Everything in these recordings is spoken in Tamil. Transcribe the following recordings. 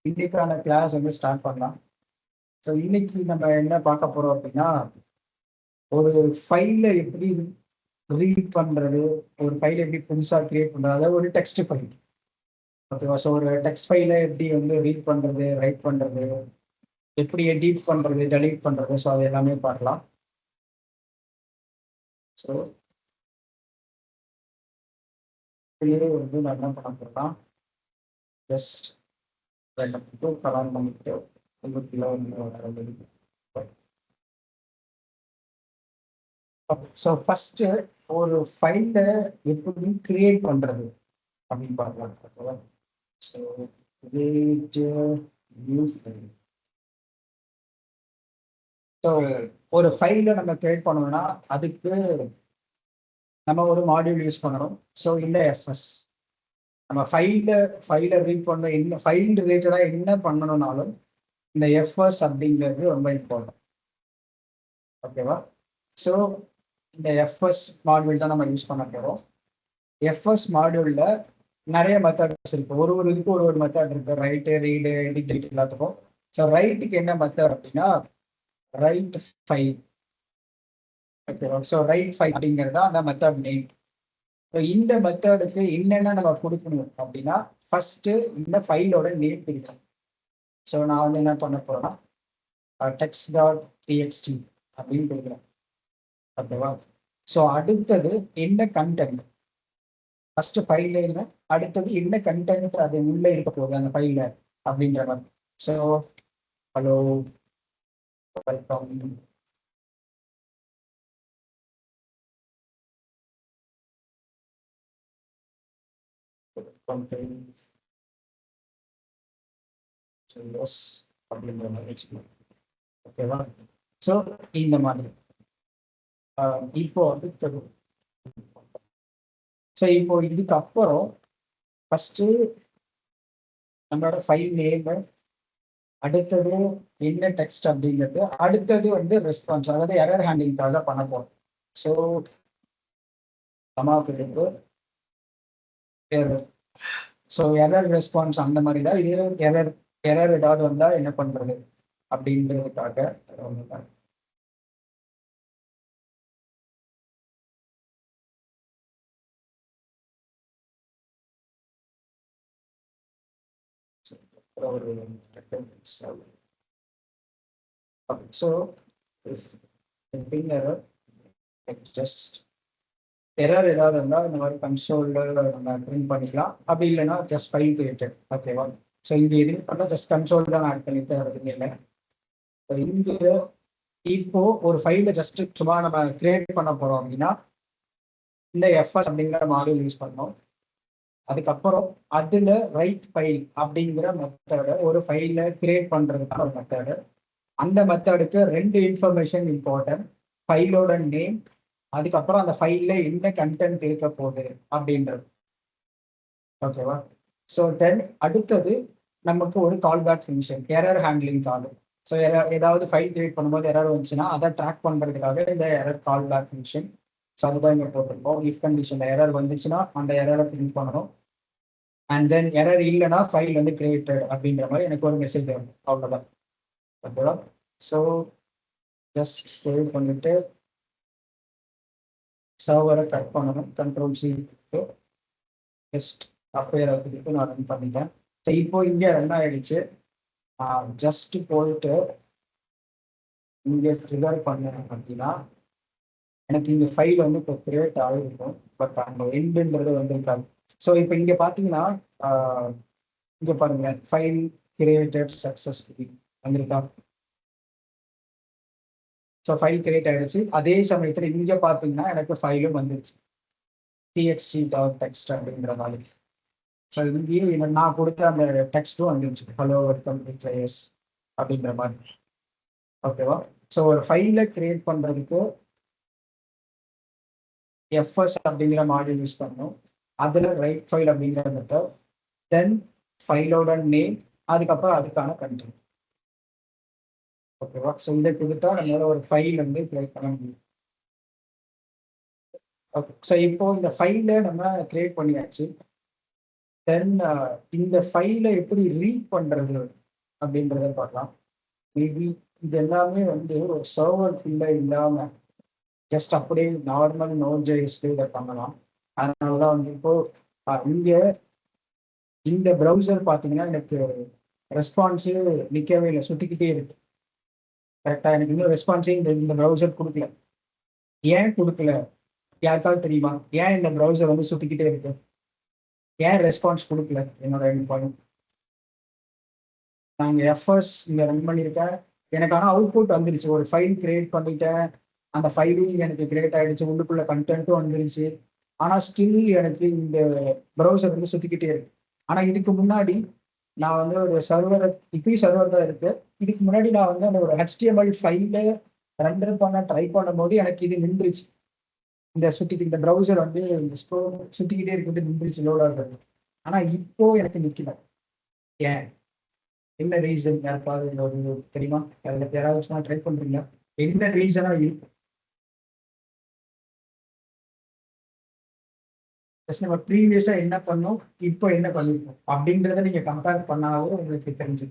இன்னைக்கான கிளாஸ் வந்து ஸ்டார்ட் பண்ணலாம். ஸோ இன்னைக்கு நம்ம என்ன பார்க்க போறோம் அப்படின்னா, ஒரு ஃபைலை எப்படி ரீட் பண்றது, ஒரு ஃபைலை எப்படி புதுசா கிரியேட் பண்றது, அதாவது ஒரு டெக்ஸ்ட் ஃபைல். ஓகேவா? ஸோ ஒரு டெக்ஸ்ட் ஃபைலை எப்படி வந்து ரீட் பண்றது, ரைட் பண்றது, எப்படி எடிட் பண்றது, டெலீட் பண்றது, ஸோ அது எல்லாமே பார்க்கலாம். ஸோ இதுலேயே வந்து நான் என்ன பண்ண போறேன்னா, ஜஸ்ட் மட்டும் கலாம் பண்ணிட்டு உங்களுக்குள்ள வந்து ஸோ ஃபர்ஸ்ட் ஒரு ஃபைலை எப்படி கிரியேட் பண்றது அப்படின்னு பார்க்கலாம். So create new file. So ஒரு ஃபைலை நம்ம கிரியேட் பண்ணணும்னா அதுக்கு நம்ம ஒரு மாடியூல் யூஸ் பண்ணணும். ஸோ இந்த எஃப்எஸ் நம்ம ஃபைலை ரீட் பண்ண என்ன ஃபைல் ரிலேட்டடாக என்ன பண்ணணும்னாலும் இந்த எஃப்எஸ் அப்படிங்கிறது ரொம்ப இம்பார்ட்டன்ட். ஓகேவா? ஸோ இந்த எஃப்எஸ் மாடியூல் தான் நம்ம யூஸ் பண்ண போகிறோம். எஃப்எஸ் மாடியூலில் நிறைய மெத்தட்ஸ் இருக்கு. ஒரு இதுக்கு ஒரு மெத்தட் இருக்கு. ரைட்டு, ரீடு, எடிட் எல்லாத்துக்கும். ஸோ ரைட்டுக்கு என்ன மெத்தட் அப்படின்னா ரைட் ஃபைல். ஓகேவா? ஸோ ரைட் ஃபைல் அப்படிங்கிறது தான் அந்த மெத்தட் நேம். ஸோ இந்த மெத்தடுக்கு என்னென்ன நம்ம கொடுக்கணும் அப்படின்னா ஃபர்ஸ்ட் இந்த ஃபைலோட நேம் பிடிக்கும். ஸோ நான் வந்து என்ன பண்ண போறேன்னா text.txt அப்படின்னு கொடுக்குறேன். ஓகேவா? ஸோ அடுத்தது என்ன கண்டென்ட், ஃபர்ஸ்ட் ஃபைல்ல இருந்து அடுத்தது என்ன கண்டென்ட் அது உள்ள இருக்க போகுது அந்த ஃபைல்ல அப்படின்ற மாதிரி. ஸோ ஹலோ, வெல்கம், அப்படின்ற மாதிரி வச்சுக்கலாம். ஓகேவா? ஸோ இந்த மாதிரி இப்போ அடுத்தது ஸோ இப்போ இதுக்கு அப்புறம் ஃபர்ஸ்ட் நம்மளோட ஃபைல் நேம், அடுத்தது என்ன டெக்ஸ்ட் அப்படிங்கிறது, அடுத்தது வந்து ரெஸ்பான்ஸ், அதாவது எரர் ஹேண்டிங்காக பண்ண போறோம். ஸோ சமாளிப்பு எரர், ஸோ எரர் ரெஸ்பான்ஸ் அந்த மாதிரி தான். இது எரர் எரர் ஏதாவது வந்தா என்ன பண்றது அப்படின்றதுக்காக ஒரு ஸோ ஜஸ்ட் எரர் ஏதாவது இருந்தால் இந்த மாதிரி கன்சோலில் நம்ம பிரிண்ட் பண்ணிக்கலாம். அப்படி இல்லைன்னா ஜஸ்ட் ஃபைல் கிரியேட்டட். ஓகேவா? ஸோ இங்கே எதுவும் பண்ணால் ஜஸ்ட் கன்சோல் தான் ஆட் பண்ணிட்டு வரதுக்கு இல்லை. இங்கே இப்போ ஒரு ஃபைலை ஜஸ்ட் சும்மா நம்ம கிரியேட் பண்ண போறோம் அப்படின்னா இந்த எஃப்எஸ் அப்படிங்கிற மாடியூல் யூஸ் பண்ணோம். அதுக்கப்புறம் அதுல ரைட் ஃபைல் அப்படிங்கிற மெத்தடு, ஒரு ஃபைலை கிரியேட் பண்றதுக்கான ஒரு மெத்தடு. அந்த மெத்தடுக்கு ரெண்டு இன்ஃபர்மேஷன் இம்பார்ட்டன்ட். ஃபைலோட நேம், அதுக்கப்புறம் அந்த ஃபைல்ல என்ன கண்டென்ட் இருக்க போகுது அப்படின்றது. ஓகேவா? ஸோ தென் அடுத்தது நமக்கு ஒரு callback function, error handling call. So ஏதாவது ஃபைல் கிரியேட் பண்ணும்போது எரர் வந்துச்சுன்னா அதை ட்ராக் பண்றதுக்காக இந்த error callback function. So அதுதான் இங்கே போட்டிருக்கோம். இஃப் கண்டிஷன்ல எரர் வந்துச்சுன்னா அந்த எரரை பிரிண்ட் பண்ணணும். அண்ட் தென் எரர் இல்லைன்னா ஃபைல் வந்து கிரியேட்டட் அப்படின்ற மாதிரி எனக்கு ஒரு மெசேஜ் வரும். அவ்வளோதான். ஓகேவா? ஸோ ஜஸ்ட் சேவ் பண்ணிட்டு சர்வரை கட் பண்ணணும். கண்ட்ரோல்-C ஜஸ்ட் அப்பேர் அப்படின்ட்டு நான் ரன் பண்ணிட்டேன். ஸோ இப்போ இங்கே ரன் ஆயிடுச்சு. ஜஸ்ட் போயிட்டு இங்கே ட்ரிகர் பண்ணேன் அப்படின்னா எனக்கு இந்த ஃபைல் வந்து இப்போ கிரியேட் ஆகிருக்கும். பட் அந்த எண்டுன்றது வந்து இருக்காது. ஸோ இப்போ இங்கே பார்த்தீங்கன்னா இங்கே பாருங்க, ஃபைல் கிரியேட்டட் சக்ஸஸ்ஃபுல்லி வந்திருக்கா. ஸோ ஃபைல் கிரியேட் ஆயிடுச்சு. அதே சமயத்தில் இங்கே பார்த்தீங்கன்னா எனக்கு ஃபைலும் வந்துருச்சு, txt.text அப்படிங்கிற மாதிரி. ஸோ இங்கேயும் நான் கொடுத்த அந்த டெக்ஸ்ட்டும் வந்துருச்சு, ஹலோ வெல்கம் பிளேயர்ஸ் அப்படின்ற மாதிரி. ஓகேவா? ஸோ ஒரு ஃபைலை கிரியேட் பண்ணுறதுக்கு எஃப்எஸ் அப்படிங்கிற மாடியூல் யூஸ் பண்ணணும். அதில் ரைட் ஃபைல் அப்படிங்கிற மெத்தட், தென் ஃபைலோட நேம், அதுக்கப்புறம் அதுக்கான கண்டென்ட். ஓகேவா? ஸோ இதை கொடுத்தா நம்மளால ஒரு ஃபைல் வந்து கிரியேட் பண்ண முடியும். ஓகே. ஸோ இப்போ இந்த ஃபைலை நம்ம கிரியேட் பண்ணியாச்சு. தென் இந்த ஃபைலை எப்படி ரீட் பண்றது அப்படின்றத பார்க்கலாம். மேபி இது எல்லாமே வந்து ஒரு சர்வர்க்குள்ள இல்லாம ஜஸ்ட் அப்படியே நார்மல் நோட்.js இதை பண்ணலாம். அதனாலதான் வந்து இப்போ இங்க இந்த ப்ரௌசர் பார்த்தீங்கன்னா எனக்கு ரெஸ்பான்ஸு நிற்கவே இல்லை, சுற்றிக்கிட்டே இருக்கு. கரெக்டாக எனக்கு இன்னும் ரெஸ்பான்ஸே இந்த ப்ரௌசர் கொடுக்கல. ஏன் கொடுக்கல யாருக்காவது தெரியுமா? ஏன் இந்த ப்ரௌசர் வந்து சுற்றிக்கிட்டே இருக்கு? ஏன் ரெஸ்பான்ஸ் கொடுக்கல என்னோட பாயிண்ட்? நான் இங்கே எஃப்எஸ் இங்கே ரன் பண்ணியிருக்கேன், எனக்கு ஆனால் அவுட்புட் வந்துருச்சு. ஒரு ஃபைல் கிரியேட் பண்ணிட்டேன், அந்த ஃபைலும் எனக்கு கிரியேட் ஆகிடுச்சு, உள்ளுக்குள்ள கண்டென்ட்டும் வந்துருச்சு. ஆனால் ஸ்டில் எனக்கு இந்த ப்ரௌசர் வந்து சுற்றிக்கிட்டே இருக்கு. ஆனால் இதுக்கு முன்னாடி நான் வந்து ஒரு சர்வரை, இப்பயும் சர்வர் தான் இருக்கு, இதுக்கு முன்னாடி நான் வந்து அந்த ஒரு HTML ஃபைலை ரெண்டர் பண்ண ட்ரை பண்ணும்போது எனக்கு இது நின்றுச்சு. இந்த ப்ரௌசர் வந்து இந்த சுற்றிக்கிட்டே இருக்கிறது நின்றுச்சு, லோட் ஆகுறது. ஆனால் இப்போ எனக்கு நிற்கல. ஏன்? என்ன ரீசன்? யாருக்காவது தெரியுமா? அதில் யாராவது ட்ரை பண்றீங்களா? என்ன ரீசனா இருக்கும்? நம்ம ப்ரீவியஸா என்ன பண்ணோம், இப்போ என்ன பண்ணிருக்கோம் அப்படின்றத நீங்க கம்பேர் பண்ணாவும் உங்களுக்கு தெரிஞ்சு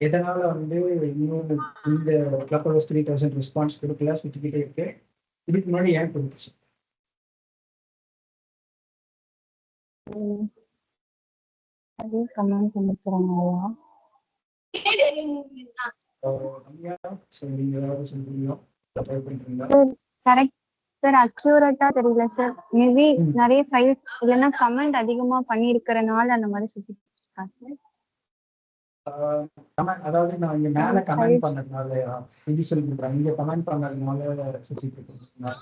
எதனால வந்து இன்னும் இந்த கிளப்ஹவுஸ் 3000 ரெஸ்பான்ஸ் கொடுக்கல, சுத்திக்கிட்டே இருக்கு. இதுக்கு முன்னாடி ஏன் கொடுத்துச்சு? அதே கமெண்ட் பண்ணிக்கிறாங்களா? கரெக்ட் சார், அக்யூரேட்டா தெரியல சார். மேபி நிறைய ஃபைல்ஸ் இல்லைன்னா கமெண்ட் அதிகமா பண்ணிருக்கிறனால அந்த மாதிரி சுத்தி அதாவது நான் இங்க மேல கமெண்ட் பண்ணதுனால இது சொல்லிருக்கேன், இங்க கமெண்ட் பண்ணதுனால சுத்திட்டு இருக்கேன்.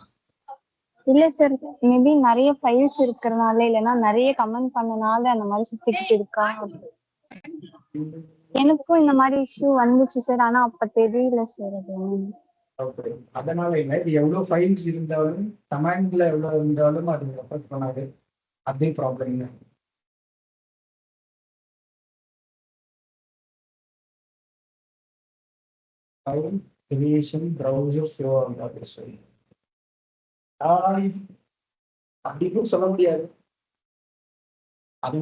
இல்ல சார், மேபி நிறைய ஃபைல்ஸ் இருக்கிறனால இல்லைன்னா நிறைய கமெண்ட் பண்ணனால அந்த மாதிரி சுத்திக்கிட்டு இருக்கா. எனக்கும் இந்த மாதிரி இஷ்யூ வந்துச்சு சார், ஆனா அப்ப தெரியல சார். அது அதனால இல்ல, இது எவ்வளவு ஃபைல்ஸ் இருந்தாலும் கமாண்ட்ல எவ்வளவு இருந்தாலும் அது அஃபெக்ட் பண்ணாது, அதே ப்ராப்ளம் இல்லை. கிரியேஷன் ப்ரௌசர் ஃப்ளோ அப்படி சொல்லி அப்படின்னு சொல்ல முடியாது. அது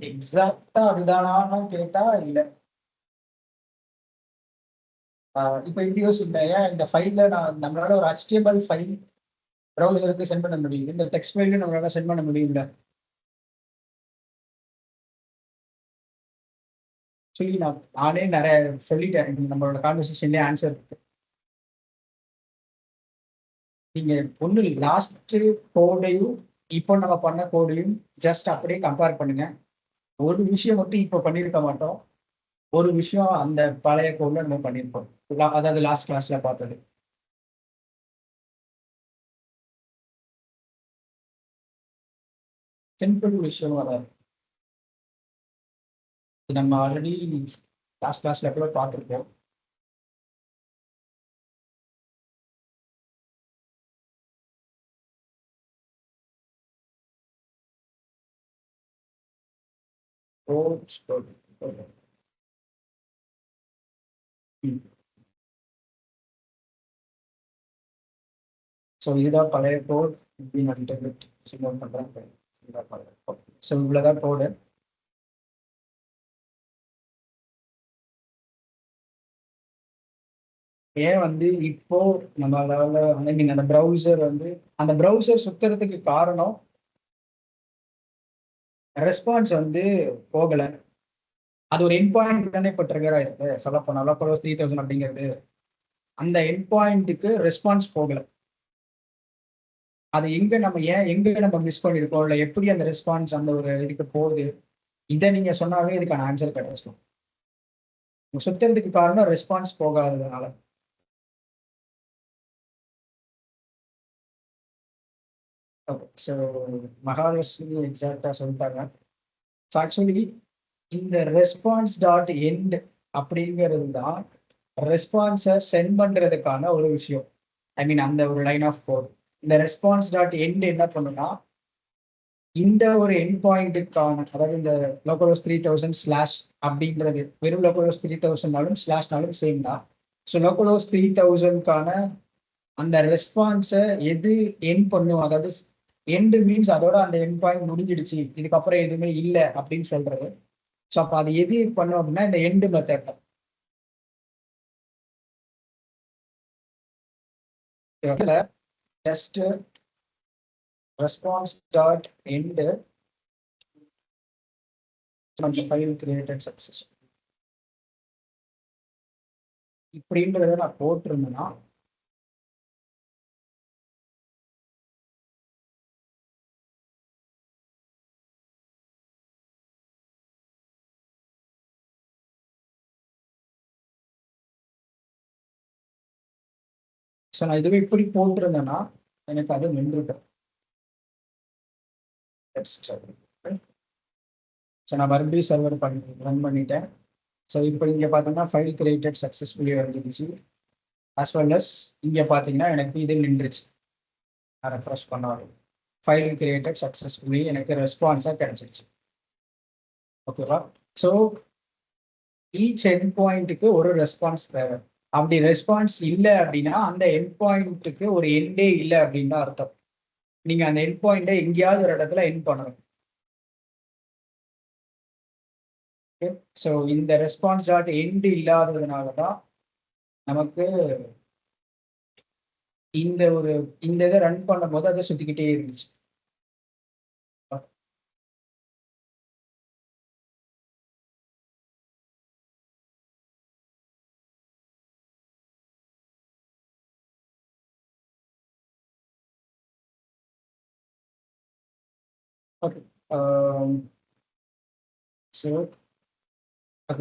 எக்ஸாக்டா அதுதானா கேட்டா இல்லை. இப்போ இப்படி யோசிப்பேன், ஏன் இந்த ஃபைல்ல நம்மளால ஒரு HTML ஃபைல் ப்ரௌசருக்கு சென்ட் பண்ண முடியுது, இந்த டெக்ஸ்ட் ஃபைலும் நம்மளால சென்ட் பண்ண முடியும்ல சொல்லி நானே நிறைய சொல்லிட்டேன். நம்மளோட கான்வர்சேஷன்லேயே ஆன்சர் இருக்கு. நீங்க ஒண்ணு லாஸ்ட் கோடையும் இப்போ நம்ம பண்ண கோடையும் ஜஸ்ட் அப்படியே கம்பேர் பண்ணுங்க. ஒரு விஷயம் மட்டும் இப்போ பண்ணியிருக்க மாட்டோம், ஒரு விஷயம் அந்த பழைய கோட்ல நம்ம பண்ணியிருப்போம், அதாவது லாஸ்ட் கிளாஸ்ல பார்த்தது. சிம்பிள் விஷயம் அதாவது நம்ம ஆல்ரெடி லாஸ்ட் கிளாஸ்ல கூட பார்த்துருப்போம். ஸோ இதுதான் பழைய கோட். இப்படி நான் இன்டர்நெட் சிக்னல் பண்றேன். ஸோ இவ்வளோதான் கோடு. ஏன் வந்து இப்போ நம்மளால அந்த ப்ரௌசர் வந்து அந்த ப்ரௌசர் சுத்துறதுக்கு காரணம் ரெஸ்பான்ஸ் வந்து போகல. அது ஒரு எண்ட் பாயிண்ட் தானே இப்போ ட்ரிகர் ஆயிருக்கு. சொல்ல போனா லோக்கல்ஹோஸ்ட் 3000 அப்படிங்கிறது அந்த எண்ட் பாயிண்ட்டுக்கு ரெஸ்பான்ஸ் போகல. அது எங்க நம்ம மிஸ் பண்ணிருக்கோம், இல்லை எப்படி அந்த ரெஸ்பான்ஸ் அந்த ஒரு இதுக்கு போகுது, இதை நீங்க சொன்னாவே இதுக்கான ஆன்சர் கிடைச்சிடும். சுத்துறதுக்கு காரணம் ரெஸ்பான்ஸ் போகாததுனால. ஓகே, ஸோ மகாலட்சுமி எக்ஸாக்டா சொல்லிட்டாங்க. ஸோ ஆக்சுவலி இந்த ரெஸ்பான்ஸ் டாட் எண்ட் அப்படிங்கிறது தான் ரெஸ்பான்ஸை சென்ட் பண்றதுக்கான ஒரு விஷயம். ஐ மீன் அந்த ஒரு லைன் ஆஃப் கோட். இந்த ரெஸ்பான்ஸ் டாட் எண்ட் என்ன பண்ணுன்னா, இந்த ஒரு எண்ட் பாயிண்ட்டுக்கான, அதாவது இந்த லோக்கல்ஹோஸ்ட் 3000 ஸ்லாஷ் அப்படிங்கிறது வெறும் லோக்கல்ஹோஸ்ட் 3000னாலும் ஸ்லாஷ்னாலும் சேம் தான். ஸோ லோக்கல்ஹோஸ்ட் 3000க்கான அந்த ரெஸ்பான்ஸை எது எண்ட் பண்ணும், அதாவது எண்டு மீன்ஸ் அதோட அந்த எண்ட் பாயிண்ட் முடிஞ்சிடுச்சு, இதுக்கப்புறம் எதுவுமே இல்லை அப்படின்னு சொல்றது. ஸோ அப்போ அது எது பண்ணும் அப்படின்னா இந்த எண்டு மெத்தட் தான். Just response dot end file created success இப்படின்றத நான் போட்டிருந்தேன்னா ஸோ நான் இதுவே இப்படி போட்டிருந்தேன்னா எனக்கு அது நின்றுட்டேன். ஸோ நான் மறுபடியும் சர்வர் ரன் பண்ணிட்டேன். ஸோ இப்போ இங்கே பார்த்தோம்னா ஃபைல் கிரியேட்டட் சக்ஸஸ்ஃபுல்லி வந்துருச்சு. அஸ் வெல் அஸ் இங்கே பார்த்தீங்கன்னா எனக்கு இது நின்றுச்சு. நான் ரெஃப்ரெஷ் பண்ணாலும் ஃபைல் கிரியேட்டட் சக்ஸஸ்ஃபுல்லி எனக்கு ரெஸ்பான்ஸாக கிடைச்சிருச்சு. ஓகேவா? ஸோ ஈச் எண்ட் பாயிண்ட்டுக்கு ஒரு ரெஸ்பான்ஸ் தேவை. அப்படி ரெஸ்பான்ஸ் இல்லை அப்படின்னா அந்த எண்ட் பாயிண்ட்டுக்கு ஒரு எண்டே இல்லை அப்படின்னு தான் அர்த்தம். நீங்கள் அந்த எண்ட் பாயிண்ட்டை எங்கேயாவது ஒரு இடத்துல எண்ட் பண்ணணும். ஸோ இந்த ரெஸ்பான்ஸ் டாட் எண்ட் இல்லாததுனால தான் நமக்கு இந்த இதை ரன் பண்ணும்போது அதை சுத்திக்கிட்டே இருந்துச்சு. ஓகே.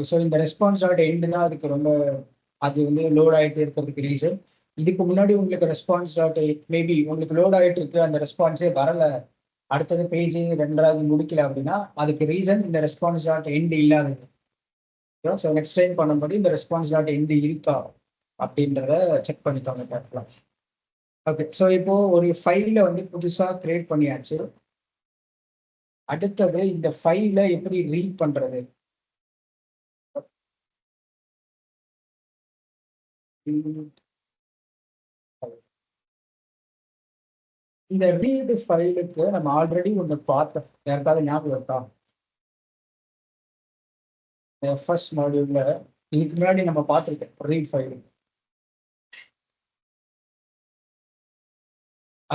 ஸோ இந்த ரெஸ்பான்ஸ் டாட் எண்டுனா அதுக்கு ரொம்ப அது வந்து லோட் ஆகிட்டு இருக்கிறதுக்கு ரீசன். இதுக்கு முன்னாடி உங்களுக்கு ரெஸ்பான்ஸ் டாட் மேபி உங்களுக்கு லோட் ஆகிட்டு இருக்கு, அந்த ரெஸ்பான்ஸே வரல, அடுத்தது பேஜ் ரெண்டாவது முடிக்கல அப்படின்னா அதுக்கு ரீசன் இந்த ரெஸ்பான்ஸ் டாட் எண்டு இல்லாதது. ஸோ நெக்ஸ்ட் டைம் பண்ணும்போது இந்த ரெஸ்பான்ஸ் டாட் எண்டு இருக்கா அப்படின்றத செக் பண்ணிக்கோங்க கேட்கலாம். ஓகே. ஸோ இப்போ ஒரு ஃபைலை வந்து புதுசாக கிரியேட் பண்ணியாச்சு. அடுத்தது இந்த ஃபைலை எப்படி ரீட் பண்றது? இந்த ரீடு ஃபைலுக்கு நம்ம ஆல்ரெடி ஒன்று பார்த்தோம், யாருக்காவது ஞாபகம் இருக்கா? ஃபர்ஸ்ட் மாடியூல்ல இதுக்கு முன்னாடி நம்ம பார்த்துருக்கோம் ரீட் ஃபைலு.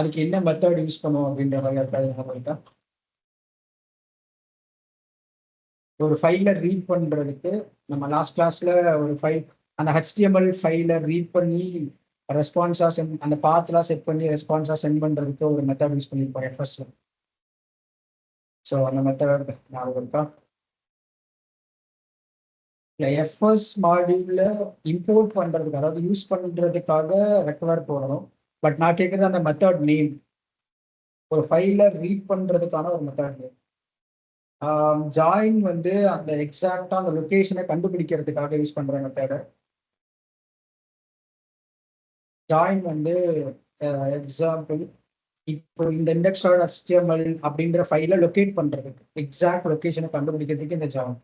அதுக்கு என்ன மெத்தட் யூஸ் பண்ணுவோம் அப்படின்ற மாதிரி யாருக்காவது ஞாபகம் இருக்கா? ஒரு ஃபைலை ரீட் பண்ணுறதுக்கு நம்ம லாஸ்ட் கிளாஸில் ஒரு ஃபைல் அந்த HTML ஃபைலை ரீட் பண்ணி ரெஸ்பான்ஸாக சென்ட் அந்த பாத்லாம் செட் பண்ணி ரெஸ்பான்ஸாக சென்ட் பண்ணுறதுக்கு ஒரு மெத்தட் யூஸ் பண்ணியிருப்போம் எஃப்எஸ்ல. ஸோ அந்த மெத்தட் ஞாபகம் இருக்கா? இல்லை, எஃப்எஸ் மாடியூல்ல இம்போர்ட் பண்ணுறதுக்கு அதாவது யூஸ் பண்ணுறதுக்காக ரெக்வயர் போடணும். பட் நான் கேட்குறது அந்த மெத்தட் நேம், ஒரு ஃபைலை ரீட் பண்ணுறதுக்கான ஒரு மெத்தட் நேம். ஜாயின் வந்து அந்த எக்ஸாக்டா அந்த லொகேஷனை கண்டுபிடிக்கிறதுக்காக யூஸ் பண்ற மெத்தட். ஜாயின் வந்து எக்ஸாம்பிள் இப்போ இந்த இண்டெக்ஸோட HTML அப்படின்ற ஃபைலை லொகேட் பண்றதுக்கு எக்ஸாக்ட் லொகேஷனை கண்டுபிடிக்கிறதுக்கு இந்த ஜாயின்.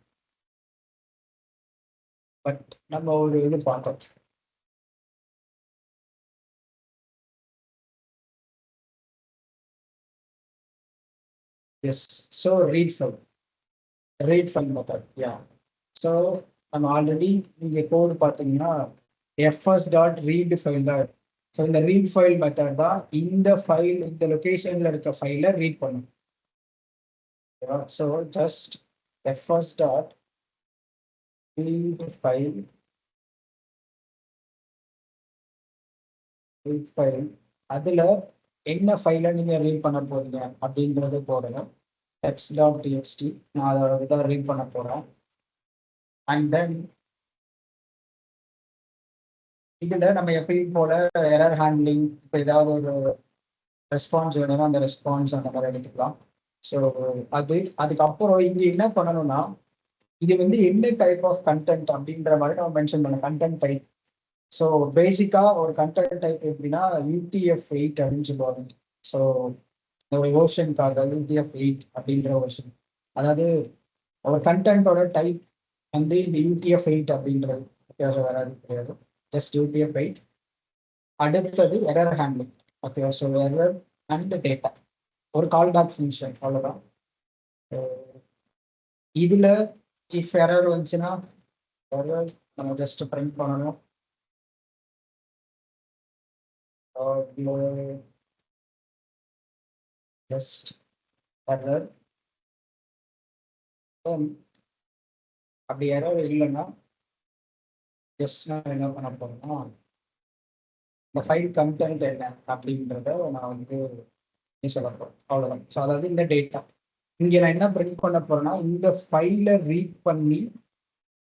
பட் நம்ம ஒரு இது பார்த்தோம். Yes. So read file method. Yeah. So நம்ம ஆல்ரெடி இங்கே கோடு பார்த்தீங்கன்னா எஃப்எஸ் டாட் ரீட் ஃபைல் தான். ஸோ இந்த ரீட் ஃபைல் மெத்தட் தான் இந்த ஃபைல் இந்த லொகேஷன்ல இருக்க ஃபைலை ரீட் பண்ணும். So just FS dot read file அதில் என்ன ஃபைலை நீங்கள் ரீட் பண்ண போறீங்க அப்படின்றது போடணும். text.txt நான் அதோட இதை ரீட் பண்ண போகிறேன். அண்ட் தென் இதில் நம்ம எப்பயும் போல எரர் ஹேண்ட்லிங், இப்போ ஏதாவது ஒரு ரெஸ்பான்ஸ் வேணும்னா அந்த ரெஸ்பான்ஸ் அந்த மாதிரி எடுத்துக்கலாம். ஸோ அதுக்கப்புறம் இங்கே என்ன பண்ணணும்னா இது வந்து என்ன டைப் ஆஃப் கண்டென்ட் அப்படின்ற மாதிரி நம்ம மென்ஷன் பண்ணணும். Content type. ஸோ பேசிக்காக ஒரு கண்டென்ட் டைப் எப்படின்னா UTF-8 அப்படின்னு சொல்லுவாங்க. ஸோ ஒரு வெர்ஷனுக்காக UTF-8 அப்படின்ற வெர்ஷன், அதாவது ஒரு கண்டென்ட்டோட டைப் வந்து இந்த UTF-8 அப்படின்றது வராது கிடையாது, ஜஸ்ட் UTF-8. அடுத்தது error handling. Okay. So error and data. ஒரு கால் பேக் ஃபங்க்ஷன் அவ்வளோதான். இதுல இஃப் எரர் வந்துச்சுன்னா எரர் நம்ம ஜஸ்ட் பிரிண்ட் பண்ணணும். Just error. அப்படி எரர் இல்லைன்னா ஜஸ்ட் நான் என்ன பண்ண போறேன்னா இந்த ஃபைல் கண்டென்ட் என்ன அப்படின்றத நான் வந்து சொல்ல போறேன் அவ்வளோதான். ஸோ அதாவது இந்த டேட்டா இங்கே நான் என்ன பிரிண்ட் பண்ண போறேன்னா இந்த ஃபைலை ரீட் பண்ணி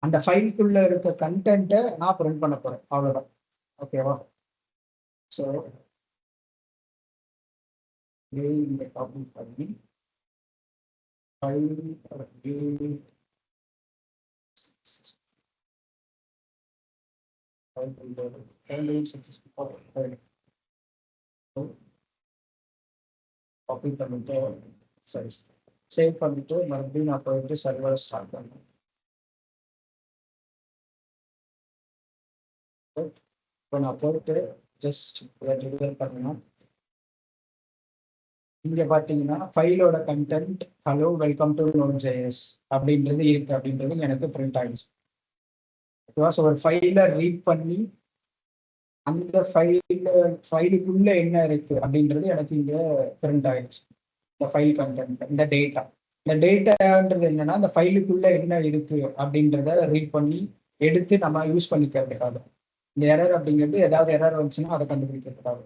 அந்த ஃபைலுக்குள்ள இருக்க கண்டென்ட்டை நான் பிரிண்ட் பண்ண போறேன் அவ்வளோதான். ஓகேவா? ஸோ இங்கே காப்பி பண்ணி ஃபைல் காப்பி பண்ணிட்டு சரி சேவ் பண்ணிட்டு மறுபடியும் நான் போயிட்டு சர்வரை ஸ்டார்ட் பண்ணேன். இப்போ நான் போயிட்டு ஜஸ்ட் டெலிவர் பண்ணணும். இங்க பாத்தீங்கன்னா ஃபைலோட content hello welcome to Node.js அப்படின்றது இருக்கு அப்படின்றது எனக்கு பிரிண்ட் ஆயிடுச்சு. ஸோ ஒரு ஃபைலை ரீட் பண்ணி அந்த ஃபைலுக்குள்ள என்ன இருக்கு அப்படின்றது எனக்கு இங்க பிரிண்ட் ஆயிடுச்சு. இந்த ஃபைல் கண்டென்ட் இந்த டேட்டா டேட்டான்றது என்னன்னா அந்த ஃபைலுக்குள்ள என்ன இருக்கு அப்படின்றத ரீட் பண்ணி எடுத்து நம்ம யூஸ் பண்ணிக்கிறதுக்காக. இந்த எரர் அப்படிங்கிறது ஏதாவது எரர் வந்துச்சுன்னா அதை கண்டுபிடிக்கிறதுக்காக.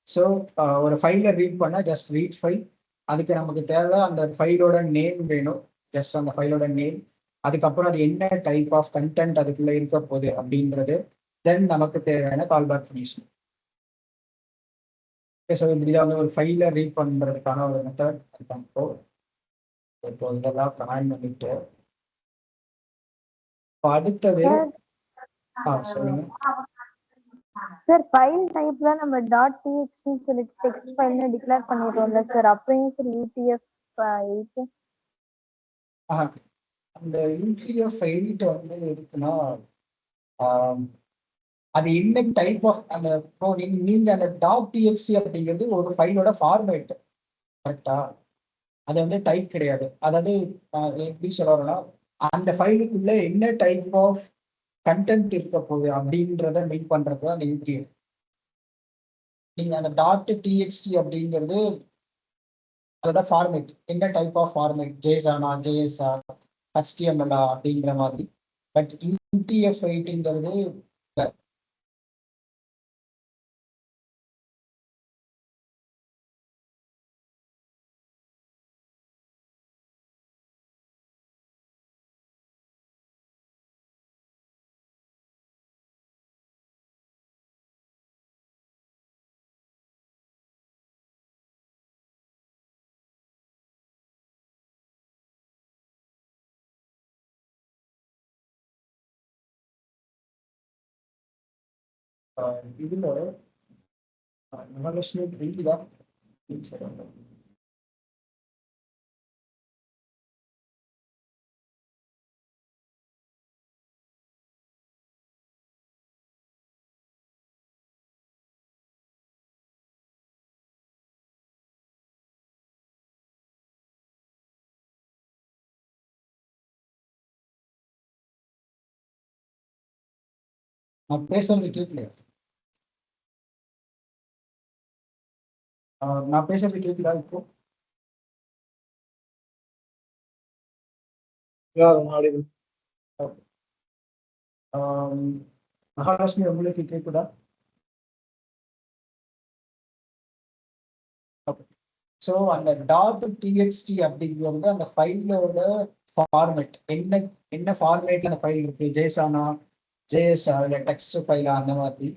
ஸோ ஒரு ஃபைலை ரீட் பண்ணால் ஜஸ்ட் ரீட் ஃபைல். அதுக்கு நமக்கு தேவை அந்த ஃபைலோட நேம் வேணும். ஜஸ்ட் அந்த ஃபைலோட நேம், அதுக்கப்புறம் அது என்ன டைப் ஆஃப் கண்டென்ட் அதுக்குள்ள இருக்க போகுது அப்படின்றது, தென் நமக்கு தேவையான கால் பேக் ஃபங்க்ஷன். ஸோ இப்படிதான் வந்து ஒரு ஃபைலை ரீட் பண்ணுறதுக்கான ஒரு மெத்தட். இப்போ இதெல்லாம் கமெண்ட் பண்ணிட்டு இப்போ அடுத்தது சொல்லுங்க சார். ஃபைல் டைப் தான் நம்ம .txt சொல்லிட்டு டெக்ஸ்ட் ஃபைல்னு டிக்ளேர் பண்ணிடுறோம்ல சார். அப்பயும் சார் UTF-8 அந்த UTF-8 வந்து இருக்குன்னா அது என்ன டைப் ஆஃப் அந்த நீங்க அந்த .txt அப்படிங்கிறது ஒரு ஃபைலோட ஃபார்மேட், கரெக்டா? அது வந்து டைப் கிடையாது. அதாவது எப்படி சொல்றோம்னா அந்த ஃபைலுக்குள்ள என்ன டைப் ஆஃப் கண்டென்ட் இருக்க போகுது அப்படின்றத மீட் பண்றது அந்த UTF. நீங்க அந்த .txt அப்படிங்கிறது அதோட ஃபார்மேட், என்ன டைப் ஆஃப் ஃபார்மேட், JSON-ஆ, JS-ஆ, HTML-ஆ அப்படிங்கிற மாதிரி. பட் UTF-8ங்கிறது இதுல மகாலட்சுமி பிரிண்ட் தான். நான் பேசுறது கேட்கலையா? நான் பேசுறது கேட்குதா இப்போ? மகாலட்சுமி உங்களுக்கு கேட்குதா? ஸோ அந்த .txt அப்படிங்கிறது அந்த ஃபைலோட ஃபார்மேட், என்ன ஃபார்மேட்ல அந்த ஃபைல் இருக்கு, JSON-ஆ, JS-ஆ, இல்லை டெக்ஸ்ட் ஃபைலா, அந்த மாதிரி.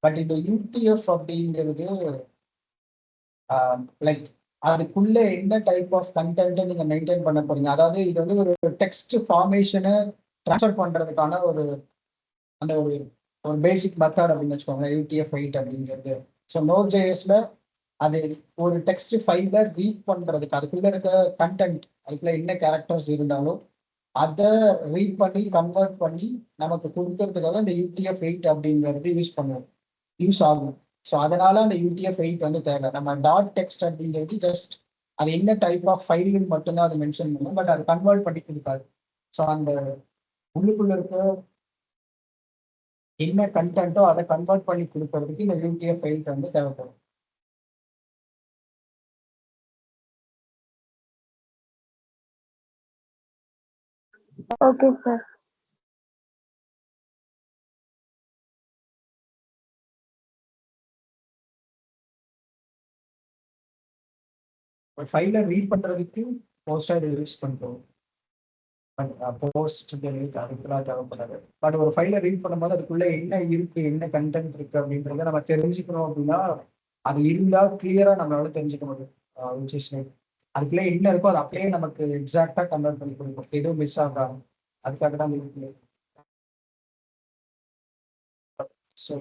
பட் இந்த UTF அப்படிங்கிறது லைக் அதுக்குள்ள என்ன டைப் ஆஃப் கண்டென்ட்டை நீங்க மெயின்டைன் பண்ண போறீங்க. அதாவது இது வந்து ஒரு டெக்ஸ்ட் ஃபார்மேஷனை ட்ரான்ஸ்ஃபர் பண்றதுக்கான ஒரு அந்த ஒரு பேசிக் மெத்தட் அப்படின்னு வச்சுக்கோங்க UTF-8 அப்படிங்கிறது. ஸோ Node.js-ல அது ஒரு டெக்ஸ்ட் ஃபைலை ரீட் பண்றதுக்கு, அதுக்குள்ள இருக்க கண்டென்ட், அதுக்குள்ள என்ன கேரக்டர்ஸ் இருந்தாலும் அதை ரீட் பண்ணி கன்வெர்ட் பண்ணி நமக்கு கொடுக்கறதுக்காக இந்த UTF-8 அப்படிங்கிறது யூஸ் ஆகும். ஸோ அதனால அந்த UTF-8 வந்து தேவை. நம்ம டாட் டெக்ஸ்ட் அப்படிங்கிறது ஜஸ்ட் அது என்ன டைப் ஆஃப் ஃபைல்னு மட்டும்தான் அது மென்ஷன் பண்ணும், பட் அது கன்வெர்ட் பண்ணி கொடுக்காது. ஸோ அந்த உள்ளுக்குள்ள இருக்க என்ன கண்டென்ட்டோ அதை கன்வெர்ட் பண்ணி கொடுக்கறதுக்கு இந்த UTF-8 வந்து தேவைப்படும். Okay sir. ஒரு ஃபைலை ரீட் பண்றதுக்கு போஸ்டா இதை யூஸ் பண்ணுறோம். போஸ்ட் அதுக்குலாம் தேவைப்படாது. பட் ஒரு ஃபைலை ரீட் பண்ணும்போது அதுக்குள்ள என்ன இருக்கு, என்ன கண்டென்ட் இருக்கு அப்படின்றத நம்ம தெரிஞ்சுக்கணும். அப்படின்னா அது இருந்தா கிளியரா நம்மளால தெரிஞ்சுக்க முடியும். அதுக்குள்ள என்ன இருக்கோ அது அப்படியே நமக்கு எக்ஸாக்டா கன்வெர்ட் பண்ணி கொடுக்கும், எதுவும் மிஸ் ஆகாம. அதுக்காக தான் இருக்கு. ஸோ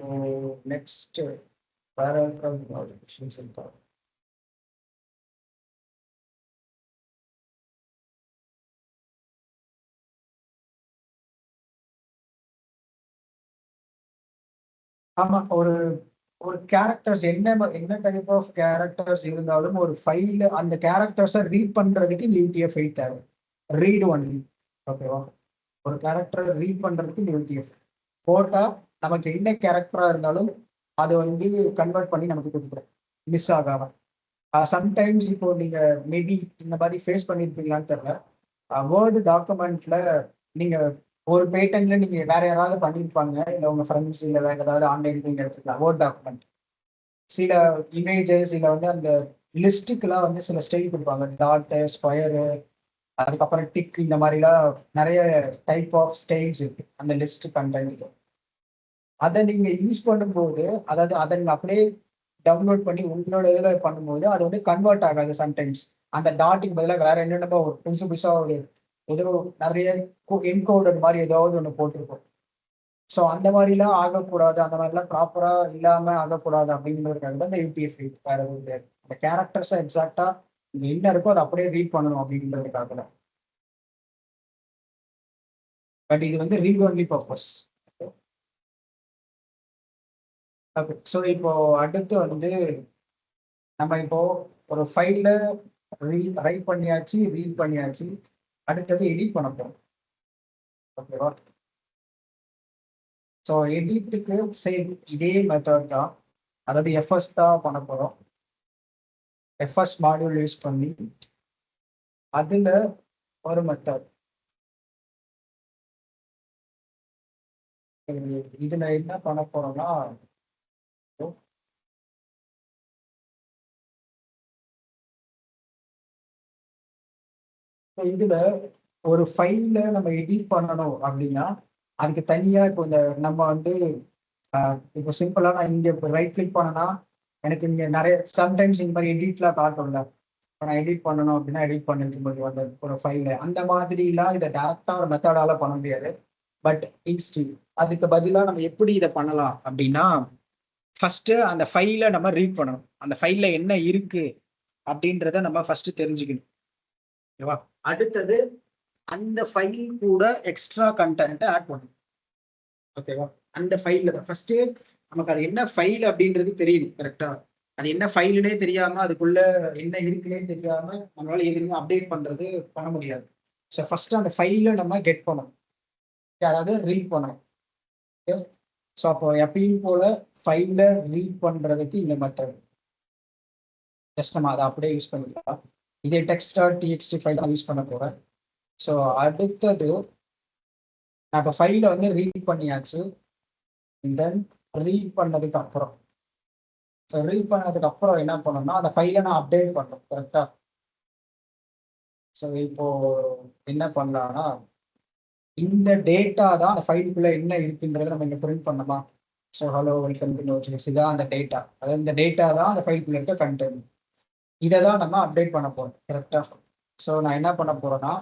நெக்ஸ்ட் வேற ஏதாவது கொஸ்டின்ஸ் இருக்கா? ஆமா, ஒரு ஒரு கேரக்டர்ஸ் என்ன டைப் ஆஃப் கேரக்டர்ஸ் இருந்தாலும் ஒரு ஃபைல் அந்த கேரக்டர்ஸை ரீட் பண்றதுக்கு இந்த UTF-8 தேவை. Read only. ஓகேவா? ஒரு கேரக்டரை ரீட் பண்றதுக்கு இந்த UTF போட்டா நமக்கு என்ன கேரக்டரா இருந்தாலும் அது வந்து கன்வெர்ட் பண்ணி நமக்கு கொடுக்குறோம், மிஸ் ஆகாம. சம்டைம்ஸ் இப்போ நீங்க மேபி இந்த மாதிரி ஃபேஸ் பண்ணியிருப்பீங்களான்னு தெரியல. வேர்டு டாக்குமெண்ட்ல நீங்க ஒரு பேட்டன்ல நீங்க வேற யாராவது பண்ணியிருப்பாங்க, இல்லை உங்க ஃப்ரெண்ட்ஸ் இல்லை வேற ஏதாவது ஆன்லைன் நீங்க எடுத்துக்கலாம். வேர்ட் டாக்குமெண்ட் சில இமேஜஸ் இல்லை வந்து அந்த லிஸ்ட்டுக்கெல்லாம் வந்து சில ஸ்டைல் கொடுப்பாங்க, டாட்டு ஸ்கொயரு அதுக்கப்புறம் டிக், இந்த மாதிரிலாம் நிறைய டைப் ஆஃப் ஸ்டைல்ஸ் இருக்கு அந்த லிஸ்ட் கண்டென்ட். அதை நீங்க யூஸ் பண்ணும்போது, அதாவது அதை நீங்க அப்படியே டவுன்லோட் பண்ணி உங்களோட இதில் பண்ணும்போது அது வந்து கன்வெர்ட் ஆகாது. சம்டைம்ஸ் அந்த டாட்டுக்கு பதிலாக வேற என்னென்னமோ ஒரு புதுசு புதுசா ஒரு ஏதோ நிறைய என்கோடட் மாதிரி ஏதாவது ஒன்று போட்டிருக்கும். ஸோ அந்த மாதிரிலாம் ஆகக்கூடாது, அந்த மாதிரிலாம் ப்ராப்பரா இல்லாம ஆகக்கூடாது அப்படிங்கிறதுக்காக தான் இந்த UTF-8. வேற எதுவும் கிடையாது. அந்த கேரக்டர்ஸை எக்ஸாக்டா இங்க என்ன இருக்கோ அதை அப்படியே ரீட் பண்ணணும் அப்படிங்கிறதுக்காக தான். பட் இது வந்து ரீட் ஒன்லி பர்பஸ். ஸோ இப்போ அடுத்து வந்து நம்ம இப்போ ஒரு ஃபைல்ல ரைட் பண்ணியாச்சு, ரீட் பண்ணியாச்சு. அடுத்தது எடிட் பண்ண போறோம். ஓகேவா? ஸோ எடிட்டுக்கு சேம் இதே மெத்தட் தான், அதாவது எஃப்எஸ் தான் பண்ண போறோம். எஃப்எஸ் மாடியூல் யூஸ் பண்ணி அதுல ஒரு மெத்தட். இதுல என்ன பண்ண போறோம்னா, இதுல ஒரு ஃபைல்ல நம்ம எடிட் பண்ணணும் அப்படின்னா அதுக்கு தனியா இப்போ இந்த நம்ம வந்து இப்போ சிம்பிளா நான் இங்க ரைட் கிளிக் பண்ணனா எனக்கு இங்க நிறைய சம்டைம்ஸ் இந்த மாதிரி எடிட்லாம் காட்டும்ல. இப்போ நான் எடிட் பண்ணணும் அப்படின்னா எடிட் பண்ணிட்டு அந்த ஒரு ஃபைல அந்த மாதிரிலாம் இதை டேரக்டா ஒரு மெத்தடால பண்ண முடியாது. பட் இன்ஸ்டிங் அதுக்கு பதிலாக நம்ம எப்படி இதை பண்ணலாம் அப்படின்னா, ஃபர்ஸ்ட் அந்த ஃபைலை நம்ம ரீட் பண்ணணும். அந்த ஃபைல்ல என்ன இருக்கு அப்படின்றத நம்ம ஃபர்ஸ்ட் தெரிஞ்சுக்கணும். ஓகேவா? அடுத்தது அந்த ஃபைல் கூட எக்ஸ்ட்ரா கண்டென்ட் ஆட் பண்ணணும். ஓகேவா? அந்த ஃபைல்ல தான் ஃபர்ஸ்ட் நமக்கு அது என்ன ஃபைல் அப்படின்றது தெரியணும். கரெக்டா? அது என்ன ஃபைலுனே தெரியாம அதுக்குள்ள என்ன இருக்குன்னே தெரியாம நம்மளால எதுவுமே அப்டேட் பண்றது பண்ண முடியாது. ஸோ ஃபர்ஸ்ட் அந்த ஃபைலை நம்ம கெட் பண்ணணும், அதாவது ரீட் பண்ணணும். ஸோ அப்போ எப்பயும் போல ஃபைலை ரீட் பண்றதுக்கு இந்த மெத்தட் ஜஸ்ட் நம்ம அதை அப்படியே யூஸ் பண்ணிக்கலாம். இதே text.txt ஃபைல் தான் யூஸ் பண்ண போறேன். ஸோ அடுத்தது நான் இப்போ ஃபைலை வந்து ரீட் பண்ணியாச்சு. தென் ரீட் பண்ணதுக்கு அப்புறம் ரீட் பண்ணதுக்கு அப்புறம் என்ன பண்ணணும்னா அந்த ஃபைலை நான் அப்டேட் பண்ணணும். கரெக்டா? ஸோ இப்போ என்ன பண்ணலாம்னா, இந்த டேட்டா தான் அந்த ஃபைலுக்குள்ள என்ன இருக்குன்றதை நம்ம இங்க பிரிண்ட் பண்ணலாம். So hello welcome to notes, இதான் அந்த டேட்டா. அதாவது இந்த டேட்டா தான் அந்த ஃபைலுக்குள்ள இருக்க கண்டென்ட். இதை தான் நம்ம அப்டேட் பண்ண போறோம். கரெக்டா? ஸோ நான் என்ன பண்ண போறேன்னா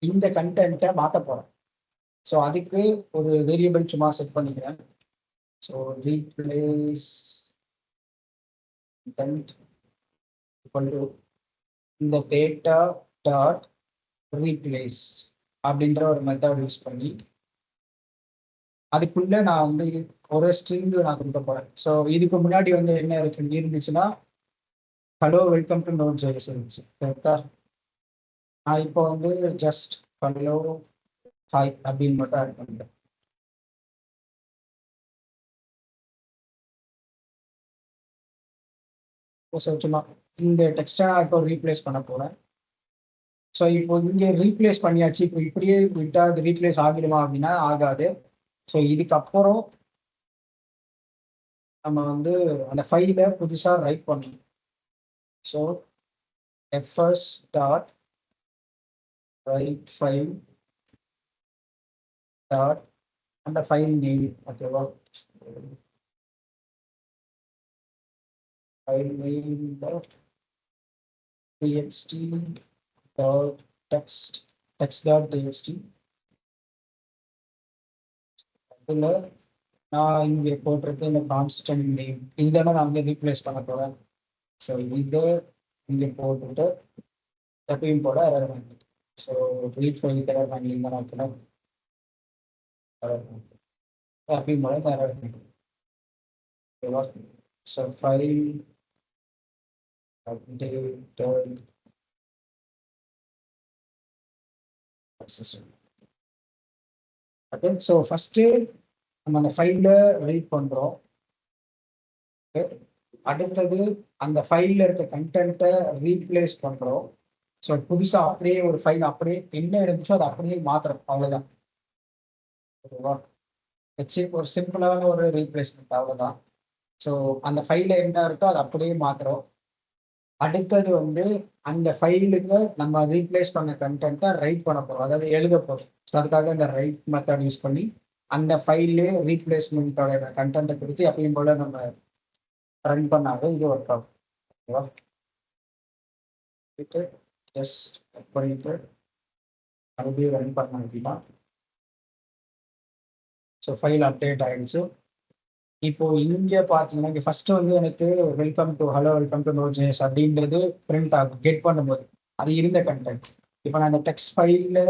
இந்த கண்டென்ட்டை மாற்ற போறேன். ஸோ அதுக்கு ஒரு வேரியபிள் சும்மா செட் பண்ணிக்கிறேன். ஸோ ரீப்ளேஸ் இந்த டேட்டா டாட் ரீப்ளேஸ் அப்படின்ற ஒரு மெத்தட் யூஸ் பண்ணி அதுக்குள்ள நான் வந்து ஒரு ஸ்ட்ரிங் நான் கொடுக்க போறேன். ஸோ இதுக்கு முன்னாடி வந்து என்ன இருக்கு இருந்துச்சுன்னா hello welcome to Node JS இருந்துச்சு. கரெக்டா? நான் இப்போ வந்து ஜஸ்ட் ஹலோ ஹாய் அப்படின்னு மட்டும் ஆட் பண்ணுறேன். ஸோ சும்மா இந்த டெக்ஸ்டை நான் இப்போ ரீப்ளேஸ் பண்ண போறேன். ஸோ இப்போ இங்கே ரீப்ளேஸ் பண்ணியாச்சு. இப்போ இப்படியே விட்டா அது ரீப்ளேஸ் ஆகிடுமா அப்படின்னா ஆகாது. ஸோ இதுக்கப்புறம் நம்ம வந்து அந்த ஃபைலை புதுசாக ரைட் பண்ணணும். So fs dot right file dot அந்த ஃபைல் நேம். ஓகேவா? File name dot txt dot text dot txt. அதில் நான் இங்கே போட்டிருக்க இந்த கான்ஸ்டன்ட் நேம் இதுதானே நான் வந்து ரீப்ளேஸ் பண்ண போகிறேன். ஸோ இதை இங்கே போட்டுட்டு எப்பயும் போல எரர் ஹேண்டில். ஸோ ரீட் ஃபைலுக்கு எரர் ஹேண்ட்லிங் தான் வைக்கணும். எப்பயும் போல இந்த எரர் ஹேண்டில். ஓகேவா? So file updated successful. Okay. So first நம்ம அந்த ஃபைலை ரீட் பண்ணுறோம். ஓகே. அடுத்தது அந்த ஃபைலில் இருக்க கண்டென்ட்டை ரீப்ளேஸ் பண்ணுறோம். ஸோ புதுசாக அப்படியே ஒரு ஃபைல் அப்படியே என்ன இருந்துச்சோ அதை அப்படியே மாற்றுறோம். அவ்வளோதான். ஓகேவா? ஒரு சிம்பிளான ஒரு ரீப்ளேஸ்மெண்ட் அவ்வளோதான். ஸோ அந்த ஃபைலில் என்ன இருக்கோ அதை அப்படியே மாற்றுறோம். அடுத்தது வந்து அந்த ஃபைலுக்கு நம்ம ரீப்ளேஸ் பண்ண கண்டென்ட்டை ரைட் பண்ண போகிறோம், அதாவது எழுத போகிறோம். ஸோ அதுக்காக இந்த ரைட் மெத்தட் யூஸ் பண்ணி அந்த ஃபைல்லே ரீப்ளேஸ்மெண்ட்டோட கண்டென்ட்டை கொடுத்து எப்பயும் போல நம்ம ரன் பண்ணாவே இது ஒர்க் ஆகும். ஓகேவா? ஜஸ்ட் பண்ணிட்டு மறுபடியும் ரன் பண்ண அப்படின்னா ஸோ ஃபைல் அப்டேட் ஆகிடுச்சு. இப்போ இங்கே பார்த்தீங்கன்னா இங்கே ஃபர்ஸ்ட் வந்து எனக்கு welcome to hello welcome to Node JS அப்படின்றது பிரிண்ட் ஆகும் கெட் பண்ணும்போது. அது இருந்த கண்டென்ட். இப்போ நான் அந்த டெக்ஸ்ட் ஃபைலில்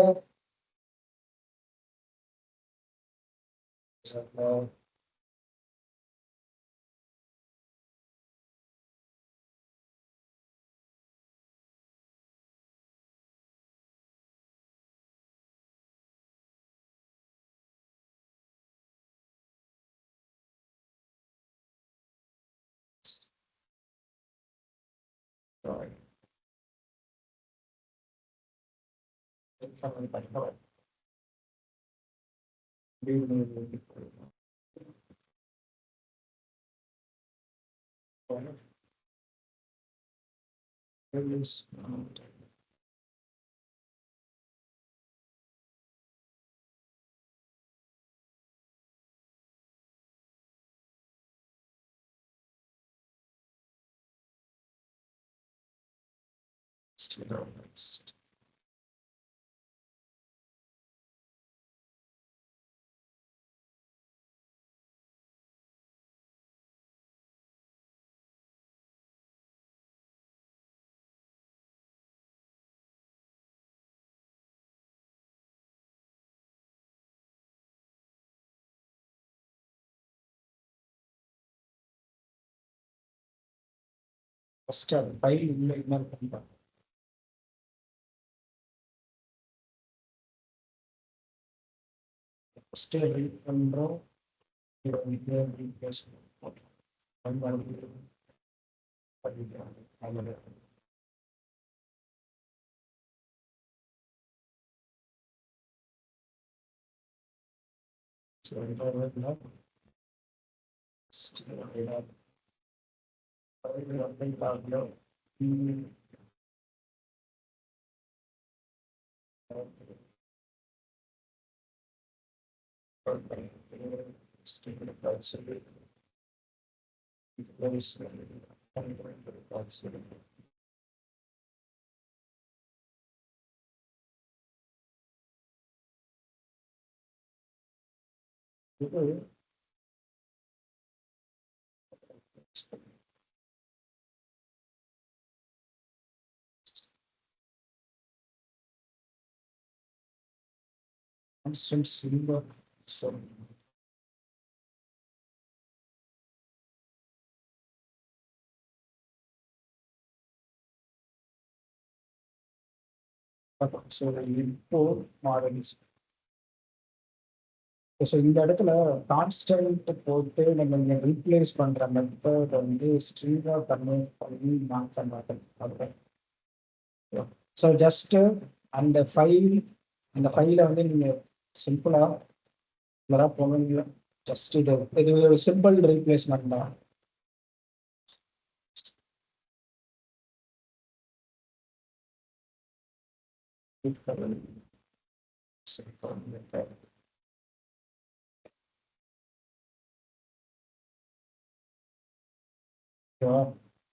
ஃபர்ஸ்ட் அது ஃபைல் உள்ள என்ன பண்ணுறேன். ஃபர்ஸ்ட் ரீட் பண்ணுறோம். ரீப்ளேஸ் இது constant silver. So ஸோ இப்போ மாடல்ஸ். ஸோ இந்த இடத்துல கான்ஸ்டன்ட் போட்டு நம்ம இங்கே ரீப்ளேஸ் பண்ணுற மெத்தட் வந்து ஸ்ட்ரீமாக கன்வெர்ட் பண்ணி மாற்ற மாட்டேன். ஓகே. ஸோ ஜஸ்ட்டு அந்த ஃபைலை வந்து நீங்கள் சிம்பிளாக தான் போனீங்க. ஜஸ்ட் இது ஒரு சிம்பிள் ரீப்ளேஸ்மெண்ட் தான்.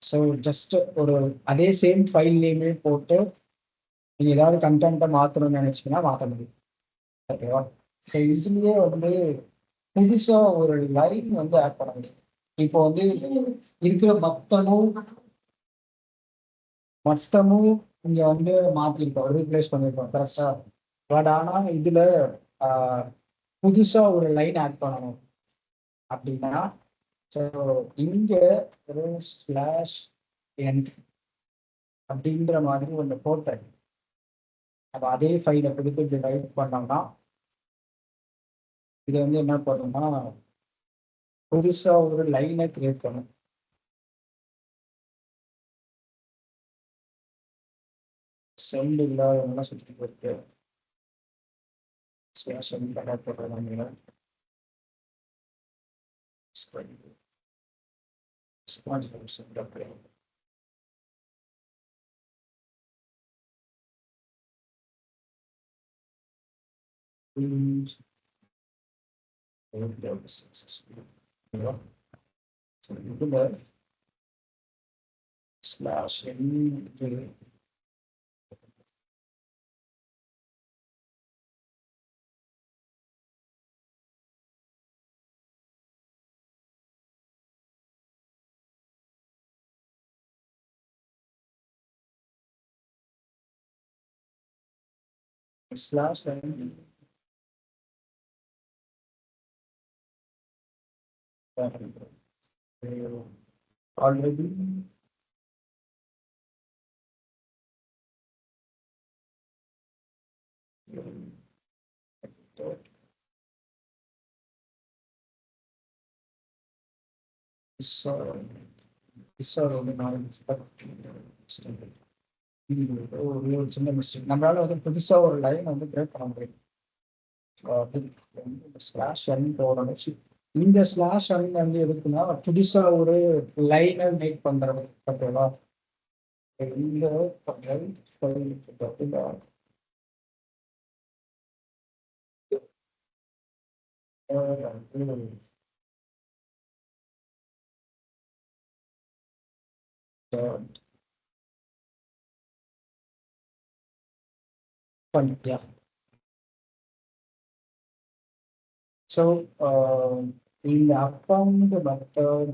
ஸோ ஜஸ்ட் ஒரு அதே சேம் ஃபைல் நேமே போட்டு நீங்கள் ஏதாவது கண்டென்ட்டை மாற்றணும்னு நினச்சிங்கன்னா மாற்ற முடியும். ஓகேவா? ஸோ இதுலேயே வந்து புதுசாக ஒரு லைன் வந்து ஆட் பண்ண முடியும். இப்போ வந்து இருக்கிற மொத்தமும் இங்கே வந்து மாற்றிருக்கோம், ரீப்ளேஸ் பண்ணியிருக்கோம் கரெக்டாக. பட் ஆனால் இதில் புதுசாக ஒரு லைன் ஆட் பண்ணணும் அப்படின்னா ஸோ இங்கே ஒரு ஸ்லாஷ் என் அப்படின்ற மாதிரி ஒன்று போட்டேன். அப்போ அதே ஃபைலை கொடுத்து இப்படி டைப் பண்ணோம்னா இதை வந்து என்ன பண்ணணும்னா புதுசாக ஒரு லைனை கிரியேட் பண்ணணும். சென்ட் இல்லாதவங்கலாம் சுற்றி போயிருக்கு. ஸ்லாஷ் என் பண்ண போடுறாங்க. ஸ்லாஷ் ஸ்லாஷ் ஆல்ரெடி ஒரு சின்ன மிஸ்டேக். நம்மளால வந்து புதுசா ஒரு லைன் வந்து கிரியேட் பண்ண முடியும். ஸ்லாஷ் என் போடணும். இந்த ஸ்லாஷ் என் வந்து எதுக்குன்னா புதுசா ஒரு லைனை மேக் பண்றது. ஓகேவா? இந்த பண்ணியா. ஸோ இந்த அக்கௌண்ட் மெத்தட்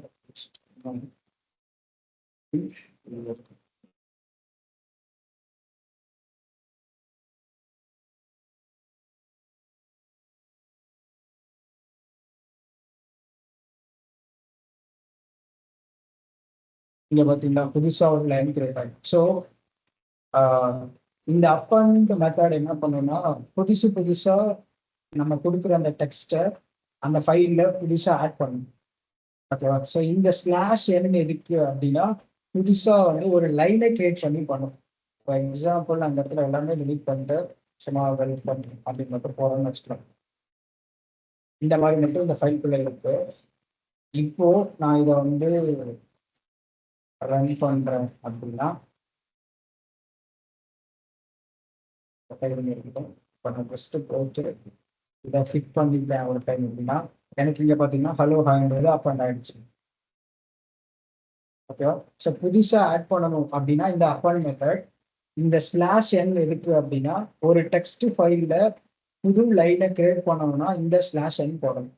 இங்க பார்த்தீங்கன்னா புதுசா ஒரு லைன் கிரியேட் ஆகும். ஸோ இந்த அப்பண்ட் மெத்தட் என்ன பண்ணுன்னா புதுசா நம்ம கொடுக்குற அந்த டெக்ஸ்ட்டை அந்த ஃபைல்ல புதுசா ஆட் பண்ணணும். ஓகேவா? ஸோ இந்த ஸ்லாஷ் என்ன எதுக்கு அப்படின்னா புதுசா வந்து ஒரு லைனை கிரியேட் பண்ணி பண்ணும். ஃபார் எக்ஸாம்பிள் அந்த இடத்துல எல்லாமே delete பண்ணிட்டு சும்மா வெல்கம் அப்படின்னு மட்டும் போறோம்னு வச்சுக்கலாம். இந்த மாதிரி மட்டும் இந்த ஃபைல்குள்ள இருக்கு. இப்போ நான் இதை வந்து ரன் பண்றேன் அப்படின்னா இருக்கட்டும். இப்போ நான் ஃபர்ஸ்ட் போட்டு இதை ஃபிட் பண்ணிட்டேன் ஒரு டைம் அப்படின்னா எனக்கு இங்க பாத்தீங்கன்னா ஹலோ ஹாய்ன்றது அப் அண்ட் ஆயிடுச்சு. ஓகேவா? ஸோ புதுசா ஆட் பண்ணணும் அப்படின்னா இந்த அப்பண்ட் மெத்தட். இந்த ஸ்லாஷ் என் எதுக்கு அப்படின்னா ஒரு டெக்ஸ்ட் ஃபைல்ல புது லைனை கிரியேட் பண்ணணும்னா இந்த ஸ்லாஷ் என் போடணும்.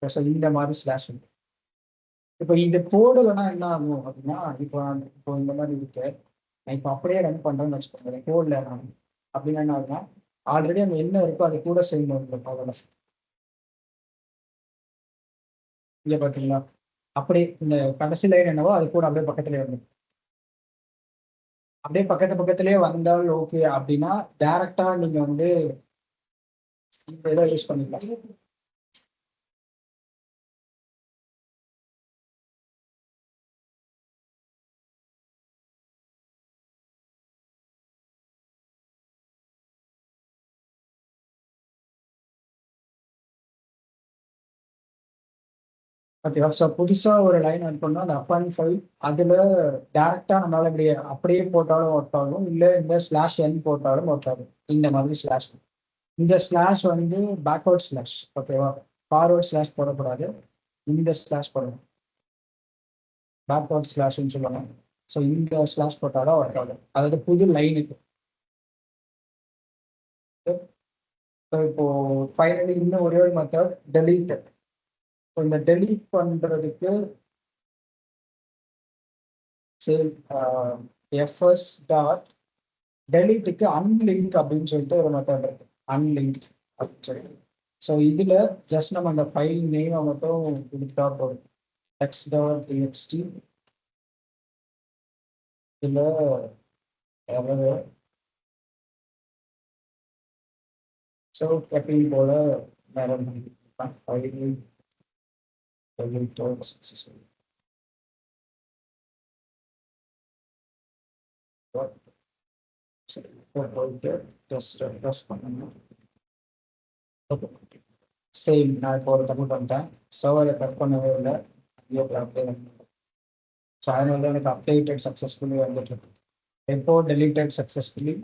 ஸோ இந்த மாதிரி ஸ்லாஷ் என். இப்போ இது போடலைன்னா என்ன ஆகும் அப்படின்னா இப்போ இந்த மாதிரி இருக்கு. நான் இப்போ அப்படியே ரன் பண்றேன்னு வச்சுக்கோங்க. போடல அப்படின்னா என்ன ஆகுனா ஆல்ரெடி அங்கே என்ன இருக்கோ அது கூட செய்யணும். அதெல்லாம் இங்க பாத்தீங்களா அப்படியே இந்த கடைசி லைன் என்னவோ அது கூட அப்படியே பக்கத்துல இருந்து அப்படியே பக்கத்துலயே வந்தால் ஓகே அப்படின்னா டைரக்டா நீங்க வந்து இந்த இதை யூஸ் பண்ணிக்கலாம். ஓகேவா? ஸோ புதுசா ஒரு லைன் ஆட் பண்ணா அந்த அப்பன் ஃபைல் அதுல டைரக்டா நம்மளால இப்படி அப்படியே போட்டாலும் ஒர்க் ஆகும். இல்ல இந்த ஸ்லாஷ் என் போட்டாலும் ஒர்க் ஆகும். இந்த மாதிரி ஸ்லாஷ். இந்த ஸ்லாஷ் வந்து பேக்வர்ட் ஸ்லாஷ். ஓகேவா? ஃபார்வர்ட் ஸ்லாஷ் போடக்கூடாது. இந்த ஸ்லாஷ் போடணும். பேக்வர்ட் ஸ்லாஷ்னு சொல்லுவாங்க. ஸோ இந்த ஸ்லாஷ் போட்டாதான் ஒர்க் ஆகும். அதாவது புது லைனுக்கு. இப்போ ஃபைனலி இன்னும் ஒரே ஒரு மெத்தட் டெலீட். இந்த டெலீட் பண்றதுக்கு சரி எஃப்எஸ் டாட் டெலீட்டுக்கு அன்லிங்க் அப்படின்னு சொல்லிட்டு ஒரு மெத்தட் இருக்கு. அன்லிங்க் அப்படின்னு சொல்லி. ஸோ இதுல ஜஸ்ட் நம்ம அந்த ஃபைல் நேமை மட்டும் கொடுத்தா போதும். எக்ஸ் டாட் டிஎக்ஸ்டி இதுல ஸோ எப்பயும் போல வேற ஃபைல் சக்ஸஸ்ஃபுல். போயிட்டு ஜஸ்ட் ப்ரெஸ் பண்ணணும். சேம் நான் இப்போ ஒரு தப்பு பண்ணிட்டேன். சர்வரை கட் பண்ணவே இல்லை. ஸோ அதனால தான் எனக்கு அப்டேட்டட் சக்ஸஸ்ஃபுல்லி வந்துட்டு இருக்கு. எப்போ டெலிட்டட் சக்ஸஸ்ஃபுல்லி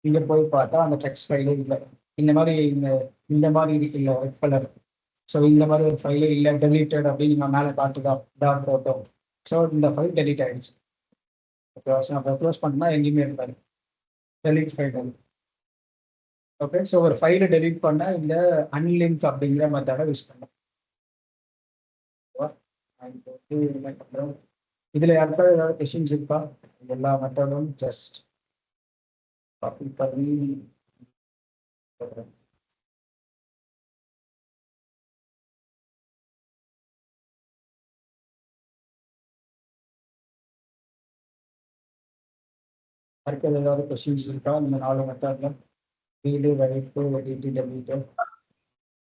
இங்கே போய் பார்த்தா அந்த டெக்ஸ்ட் ஃபைலே இல்லை. இந்த மாதிரி இருக்குல்ல ரெட் கலர். ஸோ இந்த மாதிரி ஒரு ஃபைலே இல்லை டெலிட்டட் அப்படின்னு நீங்கள் மேலே காட்டுதா டாட் போட்டோ. ஸோ இந்த ஃபைல் டெலிட் ஆயிடுச்சு. ஓகே, நம்ம க்ளோஸ் பண்ணால் எங்கேயுமே இருக்காது. Delete file. ஓகே, ஸோ ஒரு ஃபைலை டெலிட் பண்ண இந்த அன்லிங்க் அப்படிங்கிற மெத்தடை யூஸ் பண்ணலாம். இதுல யாருக்காவது ஏதாவது கொஸ்டின்ஸ் இருக்கா? எல்லா மெத்தடும் ஜஸ்ட் காப்பி பண்ணி யாருக்காவது ஏதாவது கொஸ்டின்ஸ் இருக்கா? இந்த 4 மெத்தட்ல ரீடு ரைட்டு எடிட்டு டெலிட்டு